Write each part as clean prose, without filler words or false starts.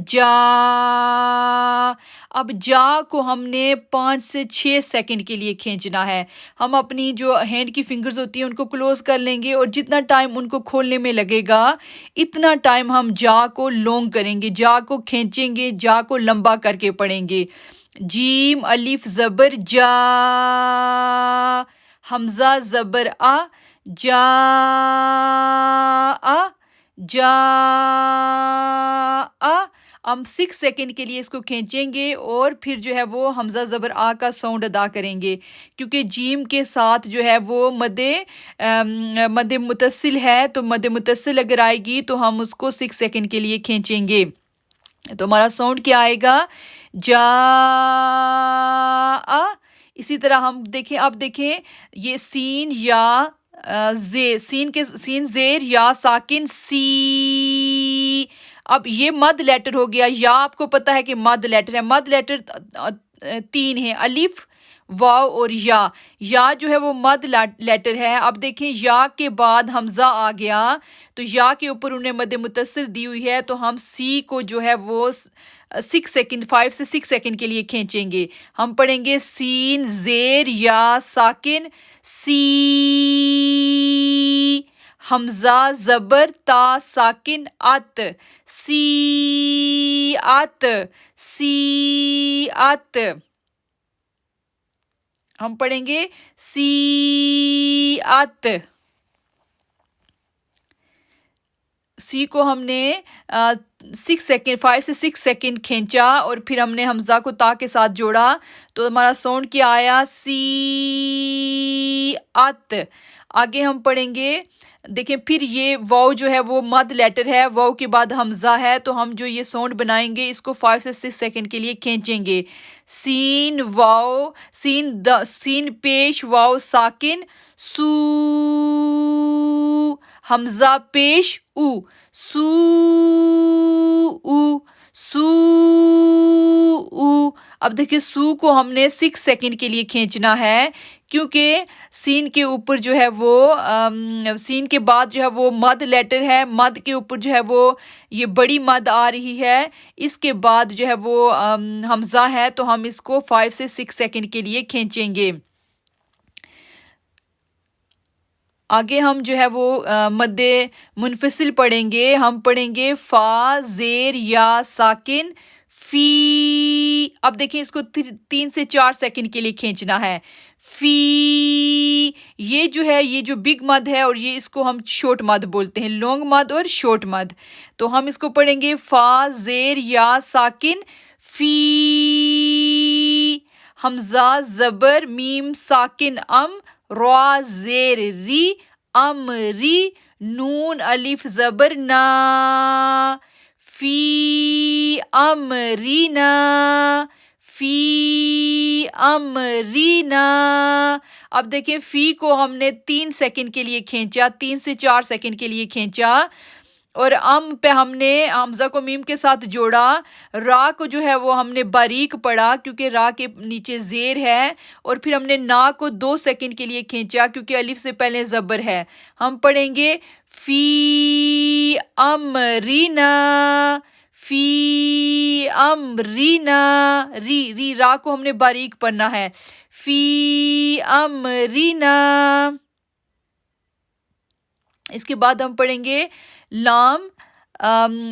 جا. اب جا کو ہم نے 5 سے 6 سیکنڈ کے لیے کھینچنا ہے. ہم اپنی جو ہینڈ کی فنگرز ہوتی ہیں ان کو کلوز کر لیں گے اور جتنا ٹائم ان کو کھولنے میں لگے گا اتنا ٹائم ہم جا کو لونگ کریں گے, جا کو کھینچیں گے, جا کو لمبا کر کے پڑھیں گے. جیم الف زبر جا, حمزہ زبر آ, جا آ, جا آ. ہم 6 سیکنڈ کے لیے اس کو کھینچیں گے اور پھر جو ہے وہ حمزہ زبر آ کا ساؤنڈ ادا کریں گے, کیونکہ جیم کے ساتھ جو ہے وہ مد متصل ہے, تو مد متصل اگر آئے گی تو ہم اس کو 6 سیکنڈ کے لیے کھینچیں گے. تو ہمارا ساؤنڈ کیا آئے گا, جا آ. اسی طرح ہم دیکھیں, اب دیکھیں یہ سین یا سین زیر یا ساکن سی. اب یہ مد لیٹر ہو گیا, یا آپ کو پتہ ہے کہ مد لیٹر ہے. مد لیٹر 3 ہیں, الف, واو اور یا. یا جو ہے وہ مد لیٹر ہے. اب دیکھیں یا کے بعد حمزہ آ گیا تو یا کے اوپر انہیں مد متصل دی ہوئی ہے, تو ہم سی کو جو ہے وہ 5 سے 6 سیکنڈ کے لیے کھینچیں گے. ہم پڑھیں گے سین زیر یا ساکن سی, حمزہ زبر تا ساکن ات, سی ات, سی ات. ہم پڑھیں گے سی ات. سی کو ہم نے 5 سے 6 سیکنڈ کھینچا اور پھر ہم نے حمزہ کو تا کے ساتھ جوڑا, تو ہمارا ساؤنڈ کیا آیا, سی ات. آگے ہم پڑھیں گے, دیکھیں پھر یہ واو جو ہے وہ مد لیٹر ہے, واو کے بعد حمزہ ہے, تو ہم جو یہ ساؤنڈ بنائیں گے اس کو 5 سے 6 سیکنڈ کے لیے کھینچیں گے. سین واو, سین پیش واو ساکن سو, حمزہ پیش او, سو او, سو او. اب دیکھیں سو کو ہم نے 6 سیکنڈ کے لیے کھینچنا ہے, کیونکہ سین کے اوپر جو ہے وہ سین کے بعد جو ہے وہ مد لیٹر ہے, مد کے اوپر جو ہے وہ یہ بڑی مد آ رہی ہے, اس کے بعد جو ہے وہ حمزہ ہے, تو ہم اس کو 5 سے 6 سیکنڈ کے لیے کھینچیں گے. آگے ہم جو ہے وہ مد منفصل پڑھیں گے. ہم پڑھیں گے فا زیر یا ساکن فی. اب دیکھیں اس کو 3 سے 4 سیکنڈ کے لیے کھینچنا ہے. فی, یہ جو ہے یہ جو بگ مد ہے, اور یہ اس کو ہم شورٹ مد بولتے ہیں, لانگ مد اور شورٹ مد. تو ہم اس کو پڑھیں گے فا زیر یا ساکن فی, حمزہ زبر میم ساکن ام, را زیر ری امری, نون الف زبر نا, فی امرینا, فی امرینا. اب دیکھیں فی کو ہم نے 3 سیکنڈ کے لیے کھینچا, 3 سے 4 سیکنڈ کے لیے کھینچا, اور پہ ہم نے حمزہ کو میم کے ساتھ جوڑا. را کو جو ہے وہ ہم نے باریک پڑھا کیونکہ را کے نیچے زیر ہے, اور پھر ہم نے نا کو 2 سیکنڈ کے لیے کھینچا کیونکہ الف سے پہلے زبر ہے. ہم پڑھیں گے فی امرینا, فی امرینا, ری را کو ہم نے باریک پڑھنا ہے, فی امرینا. اس کے بعد ہم پڑھیں گے لام,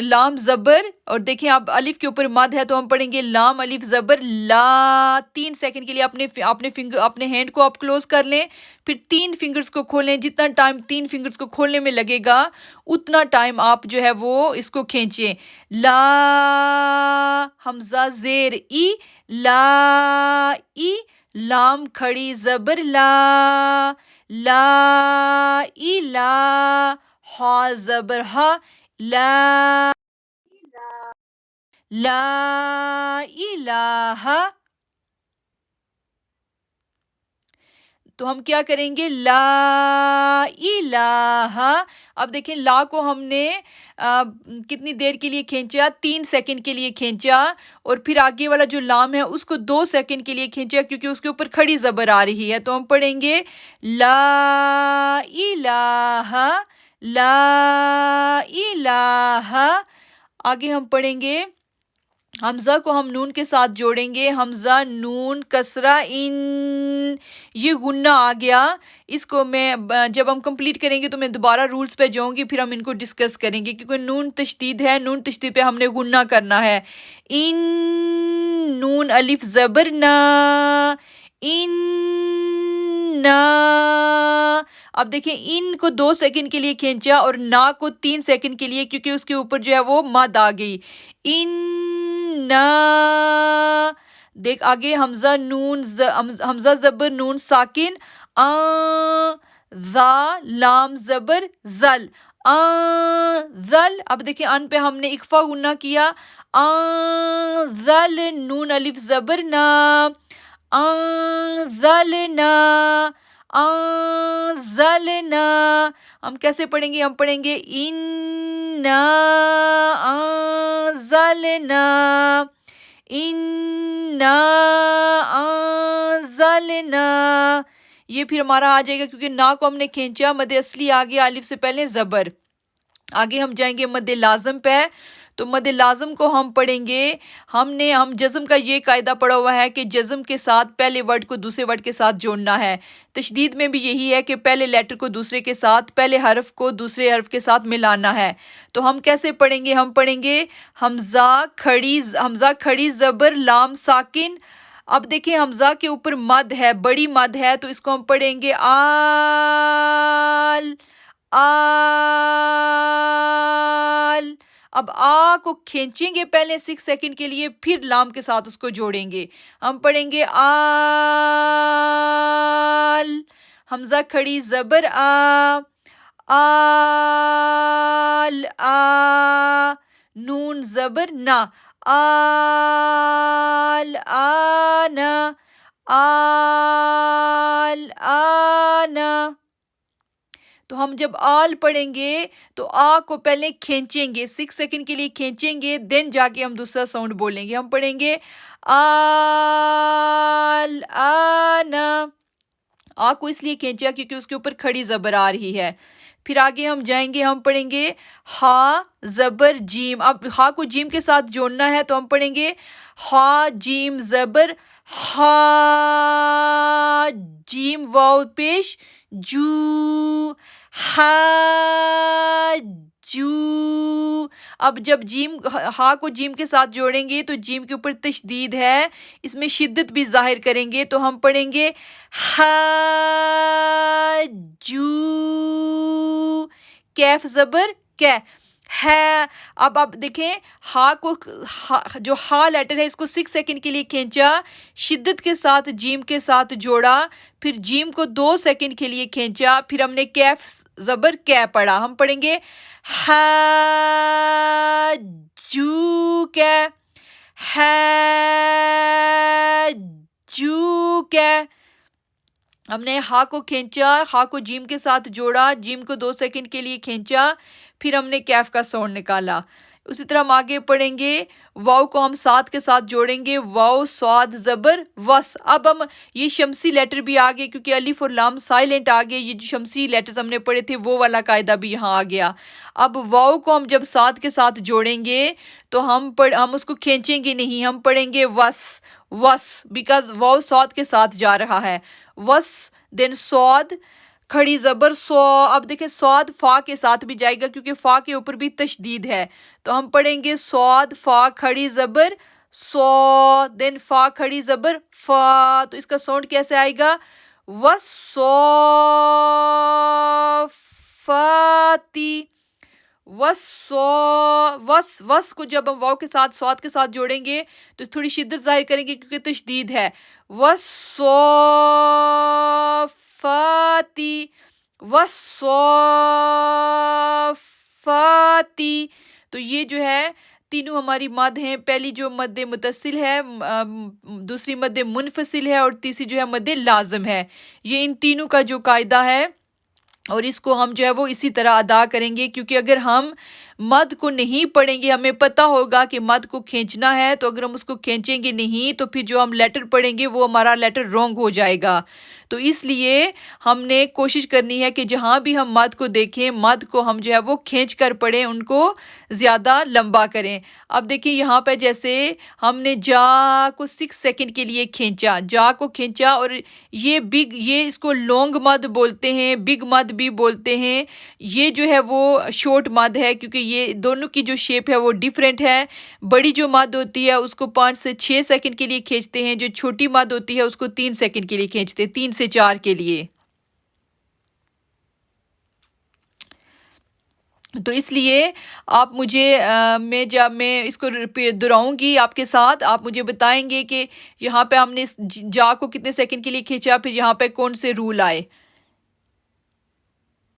لام زبر, اور دیکھیں اب الف کے اوپر مد ہے تو ہم پڑھیں گے لام الف زبر لا. 3 سیکنڈ کے لیے اپنے ہینڈ کو آپ کلوز کر لیں, پھر 3 فنگرز کو کھولیں. جتنا ٹائم 3 فنگرز کو کھولنے میں لگے گا اتنا ٹائم آپ جو ہے وہ اس کو کھینچیں. لا, حمزہ زیر ای, لا ای, لام کھڑی زبر لا, لا الہ, ہا زبر ہا, لا لا الہ. تو ہم کیا کریں گے, لا الہ. اب دیکھیں لا کو ہم نے کتنی دیر کے لیے کھینچا, 3 سیکنڈ کے لیے کھینچا, اور پھر آگے والا جو لام ہے اس کو 2 سیکنڈ کے لیے کھینچا کیونکہ اس کے اوپر کھڑی زبر آ رہی ہے. تو ہم پڑھیں گے لا الہ, لا الہ. آگے ہم پڑھیں گے حمزہ کو ہم نون کے ساتھ جوڑیں گے، حمزہ نون کسرہ ان، یہ غنہ آ گیا۔ اس کو میں جب ہم کمپلیٹ کریں گے تو میں دوبارہ رولز پہ جاؤں گی، پھر ہم ان کو ڈسکس کریں گے، کیونکہ نون تشدید ہے، نون تشدید پہ ہم نے غنہ کرنا ہے۔ ان، نون الف زبر نا، ان نا۔ اب دیکھیں ان کو 2 سیکنڈ کے لیے کھینچا اور نا کو 3 سیکنڈ کے لیے، کیونکہ اس کے اوپر جو ہے وہ مد آ گئی۔ ان نا، دیکھ آگے حمزہ نون حمزہ زبر نون ساکن آ، ذا لام زبر زل، آ ذل۔ اب دیکھیں ان پہ ہم نے اکفا غنہ کیا، آ ذل، نون الف زبر نا، آ ذل نا، آ ذل نا۔ ہم کیسے پڑھیں گے؟ ہم پڑھیں گے اِنَّا أَنزَلْنَا، اِنَّا أَنزَلْنَا۔ یہ پھر ہمارا آ جائے گا، کیونکہ نا کو ہم نے کھینچا، مد اصلی آ گیا الف سے پہلے زبر۔ آگے ہم جائیں گے مد لازم پہ، تو مد لازم کو ہم پڑھیں گے، ہم جزم کا یہ قاعدہ پڑھا ہوا ہے کہ جزم کے ساتھ پہلے ورڈ کو دوسرے ورڈ کے ساتھ جوڑنا ہے۔ تشدید میں بھی یہی ہے کہ پہلے لیٹر کو دوسرے کے ساتھ، پہلے حرف کو دوسرے حرف کے ساتھ ملانا ہے۔ تو ہم کیسے پڑھیں گے؟ ہم پڑھیں گے حمزہ کھڑی زبر لام ساکن۔ اب دیکھیں حمزہ کے اوپر مد ہے، بڑی مد ہے، تو اس کو ہم پڑھیں گے آل، آل۔ اب آ کو کھینچیں گے پہلے 6 سیکنڈ کے لیے، پھر لام کے ساتھ اس کو جوڑیں گے۔ ہم پڑھیں گے آل، حمزہ کھڑی زبر آ، آل آ، نون زبر نا، آل آنا، آل آنا۔ تو ہم جب آل پڑھیں گے تو آ کو پہلے کھینچیں گے، 6 سیکنڈ کے لیے کھینچیں گے، دین جا کے ہم دوسرا ساؤنڈ بولیں گے۔ ہم پڑھیں گے آل آنا، آ کو اس لیے کھینچا کیونکہ اس کے اوپر کھڑی زبر آ رہی ہے۔ پھر آگے ہم جائیں گے، ہم پڑھیں گے ہا زبر جیم۔ اب ہا کو جیم کے ساتھ جوڑنا ہے، تو ہم پڑھیں گے ہا جیم زبر ہا، جیم واو پیش جو، ہا جو۔ اب جب ہا کو جیم کے ساتھ جوڑیں گے تو جیم کے اوپر تشدید ہے، اس میں شدت بھی ظاہر کریں گے، تو ہم پڑھیں گے ہا جو، کیف زبر کی ہے۔ اب دیکھیں ہا کو جو ہا لیٹر ہے اس کو 6 سیکنڈ کے لیے کھینچا، شدت کے ساتھ جیم کے ساتھ جوڑا، پھر جیم کو 2 سیکنڈ کے لیے کھینچا، پھر ہم نے کیف زبر کی پڑھا۔ ہم پڑھیں گے ہا جو کی، ہا جو کی۔ ہم نے ہا کو کھینچا، ہا کو جیم کے ساتھ جوڑا، جیم کو 2 سیکنڈ کے لیے کھینچا، پھر ہم نے کیف کا ساؤنڈ نکالا۔ اسی طرح ہم آگے پڑھیں گے، واو کو ہم سات کے ساتھ جوڑیں گے، واو سواد زبر وس۔ اب ہم یہ شمسی لیٹر بھی آگے، کیونکہ الف اور لام سائلنٹ آگے، یہ جو شمسی لیٹرز ہم نے پڑھے تھے وہ والا قاعدہ بھی یہاں آ گیا۔ اب واو کو ہم جب سات کے ساتھ جوڑیں گے تو ہم اس کو کھینچیں گے نہیں، ہم پڑھیں گے وس، وس، بیکاز واو سواد کے ساتھ جا رہا ہے، وس، دین سواد کھڑی زبر سو۔ اب دیکھیں سواد فا کے ساتھ بھی جائے گا، کیونکہ فا کے اوپر بھی تشدید ہے، تو ہم پڑھیں گے سواد فا کھڑی زبر سو، دین فا کھڑی زبر فا۔ تو اس کا ساؤنڈ کیسے آئے گا؟ وَالصَّافَّاتِ، وس کو جب ہم واو کے ساتھ سواد کے ساتھ جوڑیں گے تو تھوڑی شدت ظاہر کریں گے، کیونکہ تشدید ہے۔ وَالصَّافَّاتِ، وَالصَّافَّاتِ۔ تو یہ جو ہے تینوں ہماری مد ہیں، پہلی جو مد متصل ہے، دوسری مد منفصل ہے، اور تیسری جو ہے مد لازم ہے۔ یہ ان تینوں کا جو قاعدہ ہے، اور اس کو ہم جو ہے وہ اسی طرح ادا کریں گے، کیونکہ اگر ہم مد کو نہیں پڑھیں گے، ہمیں پتہ ہوگا کہ مد کو کھینچنا ہے، تو اگر ہم اس کو کھینچیں گے نہیں تو پھر جو ہم لیٹر پڑھیں گے وہ ہمارا لیٹر رونگ ہو جائے گا۔ تو اس لیے ہم نے کوشش کرنی ہے کہ جہاں بھی ہم مد کو دیکھیں مد کو ہم جو ہے وہ کھینچ کر پڑھیں، ان کو زیادہ لمبا کریں۔ اب دیکھیں یہاں پہ جیسے ہم نے جا کو 6 سیکنڈ کے لیے کھینچا، جا کو کھینچا، اور یہ اس کو لونگ مد بولتے ہیں، بگ مد بھی بولتے ہیں۔ یہ جو ہے وہ شورٹ مد ہے کیونکہ یہ دونوں کی جو شیپ ہے وہ ڈیفرنٹ ہے۔ بڑی جو مد ہوتی ہے اس کو 5 سے 6 سیکنڈ کے لیے کھینچتے ہیں، جو چھوٹی مد ہوتی ہے اس کو 3 سیکنڈ کے لیے کھینچتے ہیں، 3 سے 4 کے لیے۔ تو اس لیے آپ مجھے جب میں اس کو دہراؤں گی آپ کے ساتھ، آپ مجھے بتائیں گے کہ یہاں پہ ہم نے جا کو کتنے سیکنڈ کے لیے کھینچا، پھر یہاں پہ کون سے رول آئے۔